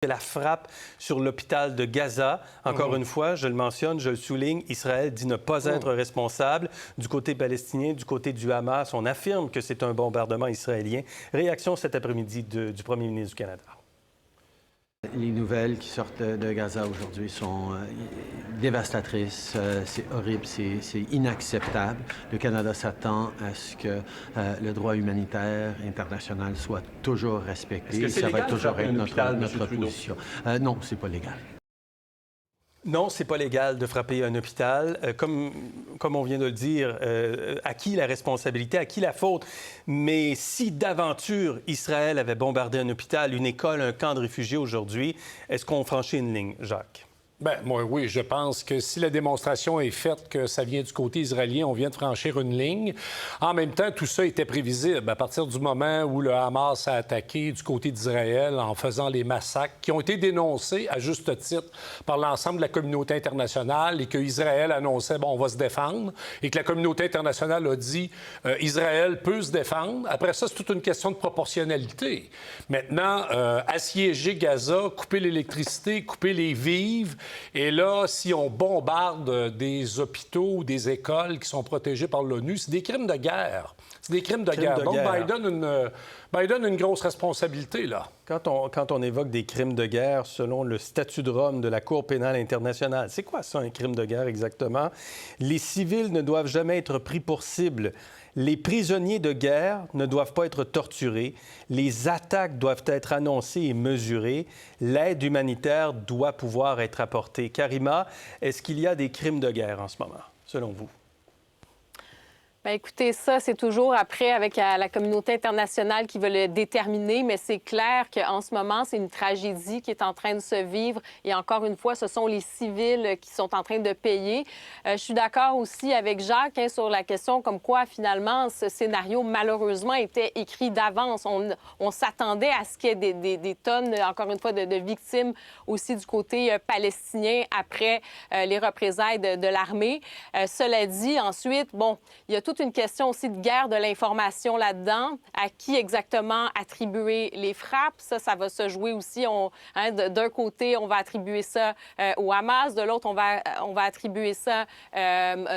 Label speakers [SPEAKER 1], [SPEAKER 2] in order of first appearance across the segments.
[SPEAKER 1] la frappe sur l'hôpital de Gaza. Encore une fois, je le mentionne, je le souligne, Israël dit ne pas être responsable. Du côté palestinien, du côté du Hamas, on affirme que c'est un bombardement israélien. Réaction cet après-midi du premier ministre du Canada.
[SPEAKER 2] Les nouvelles qui sortent de Gaza aujourd'hui sont dévastatrices. C'est horrible, c'est inacceptable. Le Canada s'attend à ce que le droit humanitaire international soit toujours respecté.
[SPEAKER 3] Est-ce que c'est légal
[SPEAKER 2] va toujours être
[SPEAKER 3] notre
[SPEAKER 2] position. Non, c'est pas légal.
[SPEAKER 1] Non, c'est pas légal de frapper un hôpital. Comme on vient de le dire, à qui la responsabilité, à qui la faute? Mais si d'aventure Israël avait bombardé un hôpital, une école, un camp de réfugiés aujourd'hui, est-ce qu'on franchit une ligne, Jacques?
[SPEAKER 4] Bien, moi, oui, je pense que si la démonstration est faite que ça vient du côté israélien, on vient de franchir une ligne. En même temps, tout ça était prévisible à partir du moment où le Hamas a attaqué du côté d'Israël en faisant les massacres qui ont été dénoncés à juste titre par l'ensemble de la communauté internationale et qu'Israël annonçait, bon, on va se défendre, et que la communauté internationale a dit, Israël peut se défendre. Après ça, c'est toute une question de proportionnalité. Maintenant, assiéger Gaza, couper l'électricité, couper les vivres. Et là, si on bombarde des hôpitaux ou des écoles qui sont protégées par l'ONU, c'est des crimes de guerre. C'est des crimes de guerre. Donc, Biden a une grosse responsabilité, là.
[SPEAKER 1] Quand on évoque des crimes de guerre selon le statut de Rome de la Cour pénale internationale, c'est quoi ça, un crime de guerre exactement? Les civils ne doivent jamais être pris pour cible. Les prisonniers de guerre ne doivent pas être torturés. Les attaques doivent être annoncées et mesurées. L'aide humanitaire doit pouvoir être apportée. Karima, est-ce qu'il y a des crimes de guerre en ce moment, selon vous?
[SPEAKER 5] Bien, écoutez, ça, c'est toujours après avec la communauté internationale qui veut le déterminer, mais c'est clair qu'en ce moment, c'est une tragédie qui est en train de se vivre. Et encore une fois, ce sont les civils qui sont en train de payer. Je suis d'accord aussi avec Jacques sur la question comme quoi, finalement, ce scénario, malheureusement, était écrit d'avance. On s'attendait à ce qu'il y ait des tonnes, encore une fois, de victimes aussi du côté palestinien après les représailles de l'armée. Cela dit, ensuite, bon, il y a toute une question aussi de guerre de l'information là-dedans. À qui exactement attribuer les frappes? Ça va se jouer aussi. D'un côté, on va attribuer ça au Hamas. De l'autre, on va attribuer ça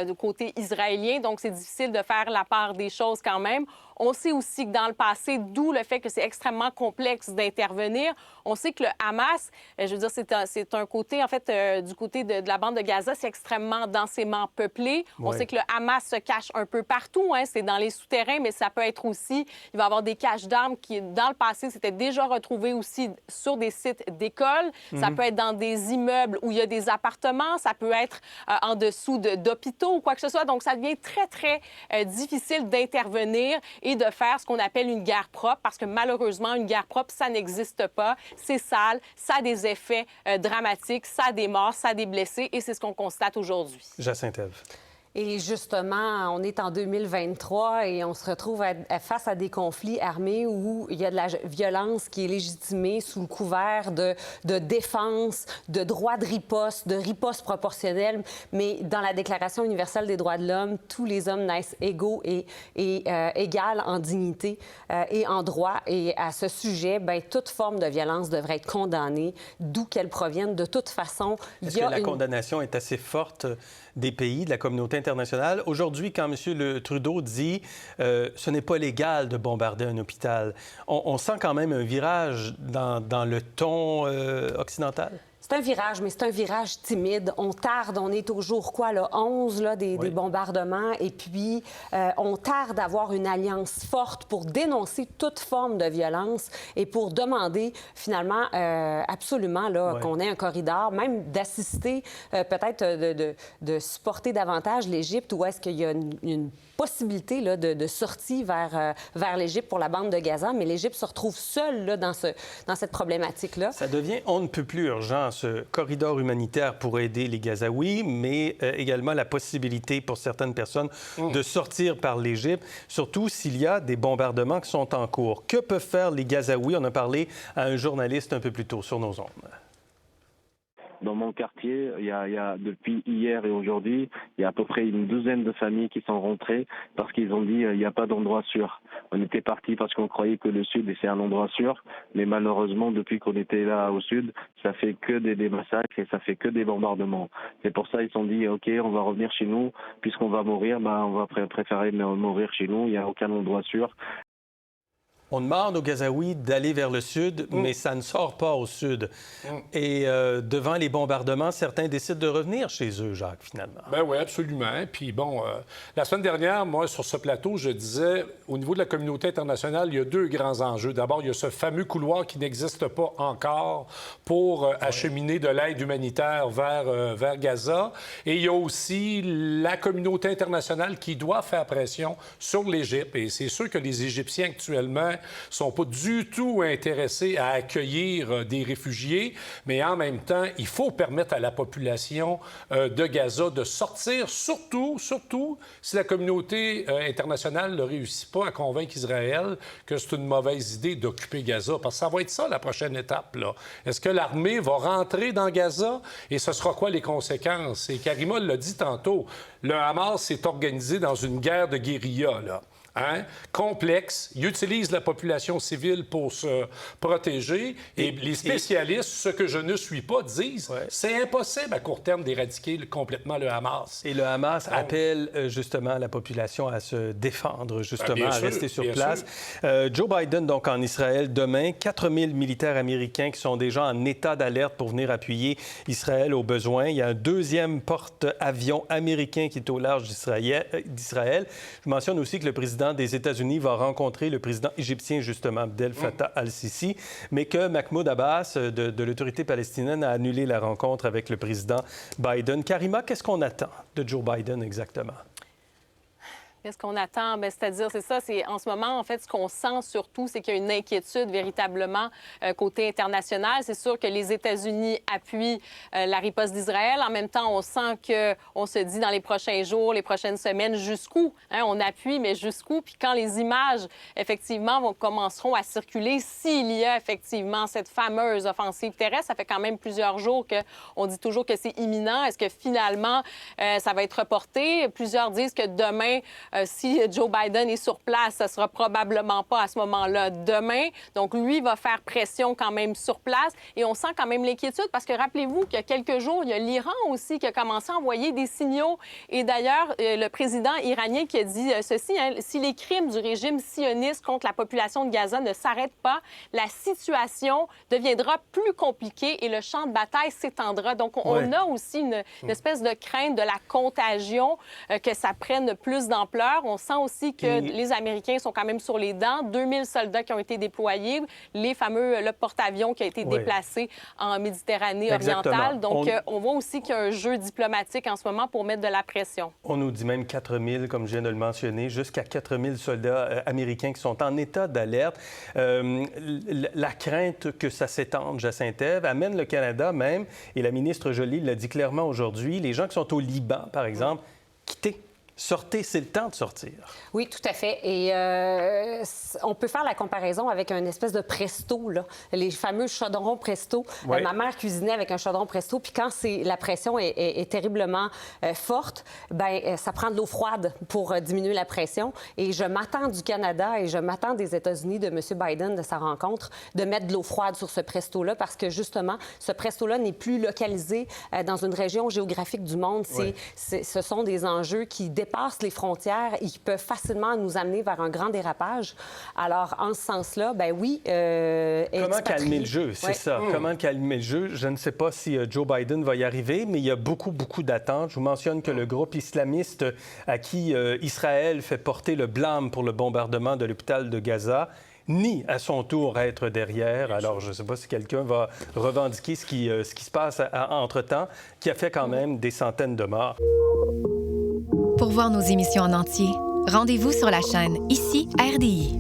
[SPEAKER 5] du côté israélien. Donc, c'est difficile de faire la part des choses quand même. On sait aussi que dans le passé, d'où le fait que c'est extrêmement complexe d'intervenir, on sait que le Hamas, je veux dire, c'est un côté, en fait, du côté de la bande de Gaza, c'est extrêmement densément peuplé. On sait que le Hamas se cache un peu partout, c'est dans les souterrains, mais ça peut être aussi, il va y avoir des caches d'armes qui, dans le passé, s'étaient déjà retrouvées aussi sur des sites d'écoles. Ça peut être dans des immeubles où il y a des appartements, ça peut être en dessous d'hôpitaux ou quoi que ce soit. Donc, ça devient très, très difficile d'intervenir et de faire ce qu'on appelle une guerre propre, parce que malheureusement, une guerre propre, ça n'existe pas. C'est sale, ça a des effets dramatiques, ça a des morts, ça a des blessés, et c'est ce qu'on constate aujourd'hui.
[SPEAKER 1] Jacinthe Ève.
[SPEAKER 6] Et justement, on est en 2023 et on se retrouve face à des conflits armés où il y a de la violence qui est légitimée sous le couvert de défense, de droit de riposte proportionnelle. Mais dans la Déclaration universelle des droits de l'homme, tous les hommes naissent égaux et égales en dignité et en droit. Et à ce sujet, bien, toute forme de violence devrait être condamnée, d'où qu'elle provienne. De toute façon,
[SPEAKER 1] Est-ce que la condamnation est assez forte des pays, de la communauté internationale? Aujourd'hui, quand M. Trudeau dit ce n'est pas légal de bombarder un hôpital, on sent quand même un virage dans le ton occidental?
[SPEAKER 6] C'est un virage, mais c'est un virage timide. On tarde, on est au jour quoi, là, 11 là, des bombardements, et puis on tarde d'avoir une alliance forte pour dénoncer toute forme de violence et pour demander finalement absolument là, qu'on ait un corridor, même d'assister, peut-être de supporter davantage l'Égypte, ou est-ce qu'il y a une possibilité là, de sortie vers l'Égypte pour la bande de Gaza, mais l'Égypte se retrouve seule là, dans cette problématique-là.
[SPEAKER 1] Ça devient on ne peut plus urgent, ce corridor humanitaire pour aider les Gazaouis, mais également la possibilité pour certaines personnes de sortir par l'Égypte, surtout s'il y a des bombardements qui sont en cours. Que peuvent faire les Gazaouis? On a parlé à un journaliste un peu plus tôt sur nos ondes.
[SPEAKER 3] Dans mon quartier, il y a depuis hier et aujourd'hui, il y a à peu près une douzaine de familles qui sont rentrées parce qu'ils ont dit il n'y a pas d'endroit sûr. On était partis parce qu'on croyait que le sud c'est un endroit sûr, mais malheureusement depuis qu'on était là au sud, ça fait que des massacres et ça fait que des bombardements. C'est pour ça ils se sont dit ok, on va revenir chez nous, puisqu'on va mourir, on va préférer mourir chez nous, il n'y a aucun endroit sûr.
[SPEAKER 1] On demande aux Gazaouis d'aller vers le sud, mais ça ne sort pas au sud. Et devant les bombardements, certains décident de revenir chez eux, Jacques, finalement.
[SPEAKER 4] Ben oui, absolument. Puis bon, la semaine dernière, moi, sur ce plateau, je disais, au niveau de la communauté internationale, il y a deux grands enjeux. D'abord, il y a ce fameux couloir qui n'existe pas encore pour acheminer de l'aide humanitaire vers Gaza. Et il y a aussi la communauté internationale qui doit faire pression sur l'Égypte. Et c'est sûr que les Égyptiens, actuellement, sont pas du tout intéressés à accueillir des réfugiés, mais en même temps, il faut permettre à la population de Gaza de sortir, surtout si la communauté internationale ne réussit pas à convaincre Israël que c'est une mauvaise idée d'occuper Gaza, parce que ça va être ça la prochaine étape, là. Est-ce que l'armée va rentrer dans Gaza et ce sera quoi les conséquences? Et Karima l'a dit tantôt, le Hamas s'est organisé dans une guerre de guérilla, là. Complexe. Ils utilisent la population civile pour se protéger. Et les spécialistes, ce que je ne suis pas, disent c'est impossible à court terme d'éradiquer complètement le Hamas.
[SPEAKER 1] Et le Hamas appelle justement la population à se défendre, justement, à rester sur place. Joe Biden, donc en Israël, demain, 4000 militaires américains qui sont déjà en état d'alerte pour venir appuyer Israël au besoin. Il y a un deuxième porte-avions américain qui est au large d'Israël. Je mentionne aussi que le président des États-Unis va rencontrer le président égyptien, justement, Abdel Fattah al-Sisi, mais que Mahmoud Abbas, de l'autorité palestinienne, a annulé la rencontre avec le président Biden. Karima, qu'est-ce qu'on attend de Joe Biden exactement?
[SPEAKER 5] Qu'est-ce qu'on attend? Bien, c'est-à-dire, c'est ça, c'est en ce moment, en fait, ce qu'on sent surtout, c'est qu'il y a une inquiétude véritablement côté international. C'est sûr que les États-Unis appuient la riposte d'Israël. En même temps, on sent qu'on se dit dans les prochains jours, les prochaines semaines, jusqu'où? On appuie, mais jusqu'où? Puis quand les images, effectivement, commenceront à circuler, s'il y a effectivement cette fameuse offensive terrestre, ça fait quand même plusieurs jours qu'on dit toujours que c'est imminent. Est-ce que finalement, ça va être reporté? Plusieurs disent que demain, si Joe Biden est sur place, ça ne sera probablement pas à ce moment-là demain. Donc, lui va faire pression quand même sur place. Et on sent quand même l'inquiétude parce que rappelez-vous qu'il y a quelques jours, il y a l'Iran aussi qui a commencé à envoyer des signaux. Et d'ailleurs, le président iranien qui a dit ceci, si les crimes du régime sioniste contre la population de Gaza ne s'arrêtent pas, la situation deviendra plus compliquée et le champ de bataille s'étendra. Donc, on a aussi une espèce de crainte de la contagion, que ça prenne plus d'ampleur. On sent aussi que les Américains sont quand même sur les dents. 2000 soldats qui ont été déployés, le porte-avions qui a été déplacé en Méditerranée orientale. Donc, on voit aussi qu'il y a un jeu diplomatique en ce moment pour mettre de la pression.
[SPEAKER 1] On nous dit même 4000, comme je viens de le mentionner, jusqu'à 4000 soldats américains qui sont en état d'alerte. La crainte que ça s'étende, Jacinthe-Ève, amène le Canada même, et la ministre Joly l'a dit clairement aujourd'hui, les gens qui sont au Liban, par exemple, quittez. Sortez, c'est le temps de sortir.
[SPEAKER 6] Oui, tout à fait. Et on peut faire la comparaison avec un espèce de presto, là, les fameux chaudrons presto. Ma mère cuisinait avec un chaudron presto, puis quand la pression est terriblement forte, bien, ça prend de l'eau froide pour diminuer la pression. Et je m'attends du Canada et je m'attends des États-Unis, de M. Biden, de sa rencontre, de mettre de l'eau froide sur ce presto-là, parce que justement, ce presto-là n'est plus localisé dans une région géographique du monde. Ce sont des enjeux qui dépassent les frontières et qui peuvent facilement nous amener vers un grand dérapage. Alors, en ce sens-là, ben oui...
[SPEAKER 1] Comment calmer le jeu, c'est ça. Comment calmer le jeu? Je ne sais pas si Joe Biden va y arriver, mais il y a beaucoup d'attentes. Je vous mentionne que le groupe islamiste à qui Israël fait porter le blâme pour le bombardement de l'hôpital de Gaza nie à son tour être derrière. Alors, je ne sais pas si quelqu'un va revendiquer ce qui se passe entre-temps, qui a fait quand même des centaines de morts.
[SPEAKER 7] Pour voir nos émissions en entier, rendez-vous sur la chaîne Ici RDI.